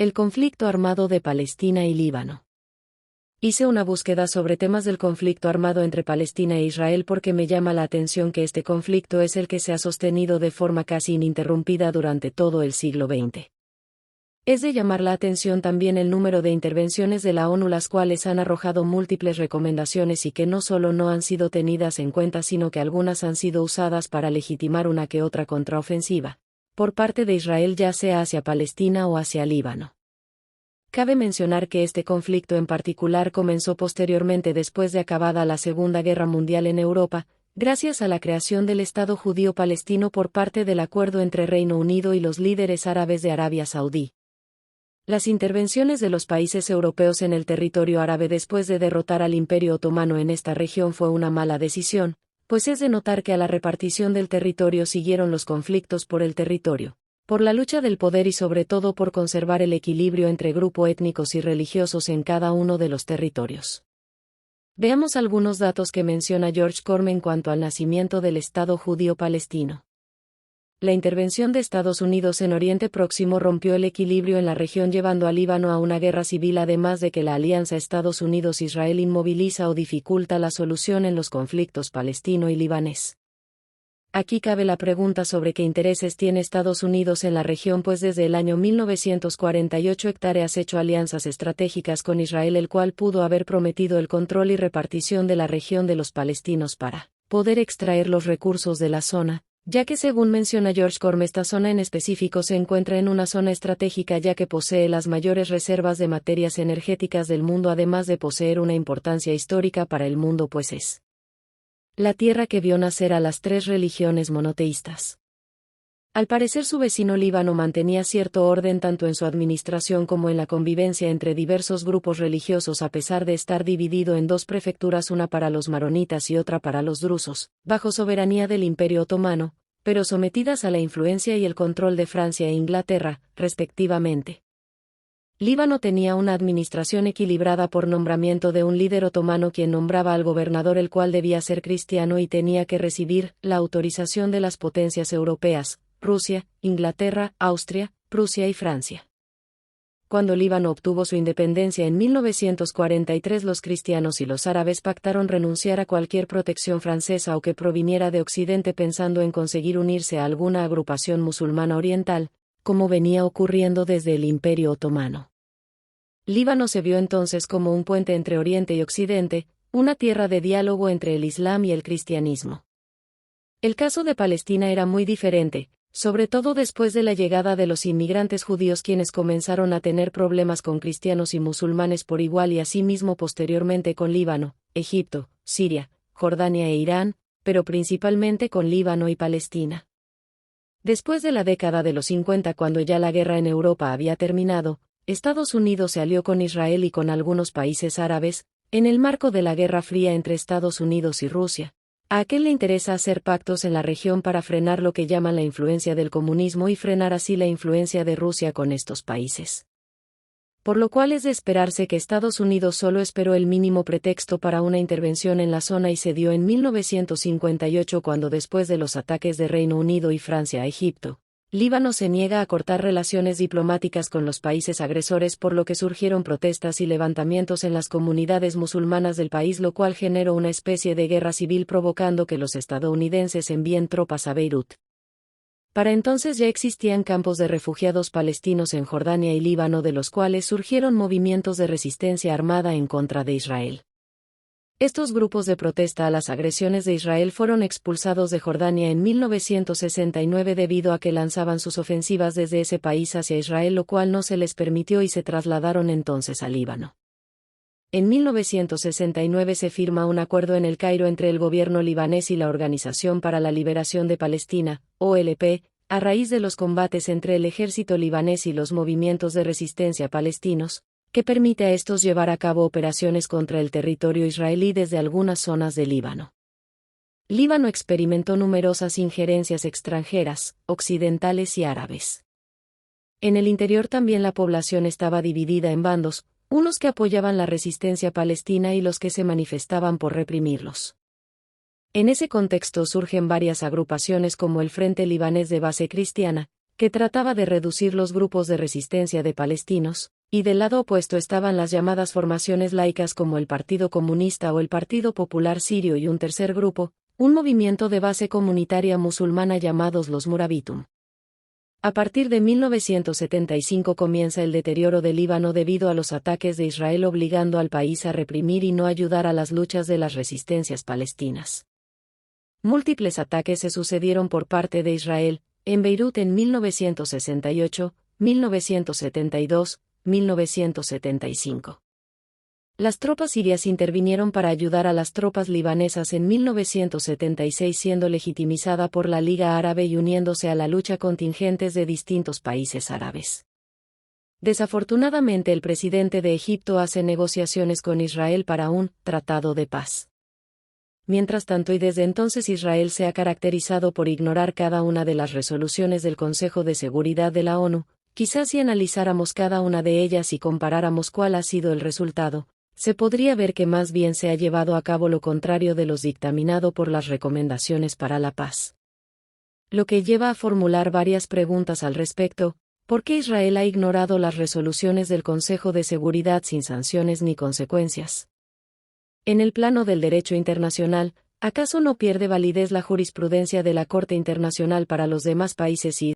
El conflicto armado de Palestina y Líbano. Hice una búsqueda sobre temas del conflicto armado entre Palestina e Israel porque me llama la atención que este conflicto es el que se ha sostenido de forma casi ininterrumpida durante todo el siglo XX. Es de llamar la atención también el número de intervenciones de la ONU, las cuales han arrojado múltiples recomendaciones y que no solo no han sido tenidas en cuenta, sino que algunas han sido usadas para legitimar una que otra contraofensiva por parte de Israel, ya sea hacia Palestina o hacia Líbano. Cabe mencionar que este conflicto en particular comenzó posteriormente, después de acabada la Segunda Guerra Mundial en Europa, gracias a la creación del Estado judío palestino por parte del acuerdo entre Reino Unido y los líderes árabes de Arabia Saudí. Las intervenciones de los países europeos en el territorio árabe después de derrotar al Imperio Otomano en esta región fue una mala decisión, pues es de notar que a la repartición del territorio siguieron los conflictos por el territorio, por la lucha del poder y sobre todo por conservar el equilibrio entre grupos étnicos y religiosos en cada uno de los territorios. Veamos algunos datos que menciona George Corm en cuanto al nacimiento del Estado judío palestino. La intervención de Estados Unidos en Oriente Próximo rompió el equilibrio en la región, llevando a Líbano a una guerra civil, además de que la alianza Estados Unidos-Israel inmoviliza o dificulta la solución en los conflictos palestino y libanés. Aquí cabe la pregunta sobre qué intereses tiene Estados Unidos en la región, pues desde el año 1948 ha hecho alianzas estratégicas con Israel, el cual pudo haber prometido el control y repartición de la región de los palestinos para poder extraer los recursos de la zona, ya que según menciona George Corm, esta zona en específico se encuentra en una zona estratégica, ya que posee las mayores reservas de materias energéticas del mundo, además de poseer una importancia histórica para el mundo, pues es la tierra que vio nacer a las tres religiones monoteístas. Al parecer, su vecino Líbano mantenía cierto orden tanto en su administración como en la convivencia entre diversos grupos religiosos, a pesar de estar dividido en dos prefecturas, una para los maronitas y otra para los drusos, bajo soberanía del Imperio Otomano, pero sometidas a la influencia y el control de Francia e Inglaterra, respectivamente. Líbano tenía una administración equilibrada por nombramiento de un líder otomano, quien nombraba al gobernador, el cual debía ser cristiano y tenía que recibir la autorización de las potencias europeas, Rusia, Inglaterra, Austria, Prusia y Francia. Cuando Líbano obtuvo su independencia en 1943, los cristianos y los árabes pactaron renunciar a cualquier protección francesa o que proviniera de Occidente, pensando en conseguir unirse a alguna agrupación musulmana oriental, como venía ocurriendo desde el Imperio Otomano. Líbano se vio entonces como un puente entre Oriente y Occidente, una tierra de diálogo entre el Islam y el cristianismo. El caso de Palestina era muy diferente, sobre todo después de la llegada de los inmigrantes judíos, quienes comenzaron a tener problemas con cristianos y musulmanes por igual, y asimismo posteriormente con Líbano, Egipto, Siria, Jordania e Irán, pero principalmente con Líbano y Palestina. Después de la década de los 50, cuando ya la guerra en Europa había terminado, Estados Unidos se alió con Israel y con algunos países árabes, en el marco de la Guerra Fría entre Estados Unidos y Rusia. A aquel le interesa hacer pactos en la región para frenar lo que llaman la influencia del comunismo y frenar así la influencia de Rusia con estos países. Por lo cual es de esperarse que Estados Unidos solo esperó el mínimo pretexto para una intervención en la zona, y se dio en 1958, cuando, después de los ataques de Reino Unido y Francia a Egipto, Líbano se niega a cortar relaciones diplomáticas con los países agresores, por lo que surgieron protestas y levantamientos en las comunidades musulmanas del país, lo cual generó una especie de guerra civil, provocando que los estadounidenses envíen tropas a Beirut. Para entonces ya existían campos de refugiados palestinos en Jordania y Líbano, de los cuales surgieron movimientos de resistencia armada en contra de Israel. Estos grupos de protesta a las agresiones de Israel fueron expulsados de Jordania en 1969 debido a que lanzaban sus ofensivas desde ese país hacia Israel, lo cual no se les permitió, y se trasladaron entonces a Líbano. En 1969 se firma un acuerdo en El Cairo entre el gobierno libanés y la Organización para la Liberación de Palestina, OLP, a raíz de los combates entre el ejército libanés y los movimientos de resistencia palestinos, que permite a estos llevar a cabo operaciones contra el territorio israelí desde algunas zonas de Líbano. Líbano experimentó numerosas injerencias extranjeras, occidentales y árabes. En el interior también la población estaba dividida en bandos, unos que apoyaban la resistencia palestina y los que se manifestaban por reprimirlos. En ese contexto surgen varias agrupaciones como el Frente Libanés de Base Cristiana, que trataba de reducir los grupos de resistencia de palestinos, y del lado opuesto estaban las llamadas formaciones laicas como el Partido Comunista o el Partido Popular Sirio y un tercer grupo, un movimiento de base comunitaria musulmana llamados los Murabitum. A partir de 1975 comienza el deterioro del Líbano debido a los ataques de Israel obligando al país a reprimir y no ayudar a las luchas de las resistencias palestinas. Múltiples ataques se sucedieron por parte de Israel, en Beirut en 1968, 1972, 1975. Las tropas sirias intervinieron para ayudar a las tropas libanesas en 1976 siendo legitimizada por la Liga Árabe y uniéndose a la lucha contingentes de distintos países árabes. Desafortunadamente el presidente de Egipto hace negociaciones con Israel para un tratado de paz. Mientras tanto y desde entonces Israel se ha caracterizado por ignorar cada una de las resoluciones del Consejo de Seguridad de la ONU. Quizás si analizáramos cada una de ellas y comparáramos cuál ha sido el resultado, se podría ver que más bien se ha llevado a cabo lo contrario de lo dictaminado por las recomendaciones para la paz. Lo que lleva a formular varias preguntas al respecto: ¿por qué Israel ha ignorado las resoluciones del Consejo de Seguridad sin sanciones ni consecuencias? En el plano del derecho internacional, ¿acaso no pierde validez la jurisprudencia de la Corte Internacional para los demás países y,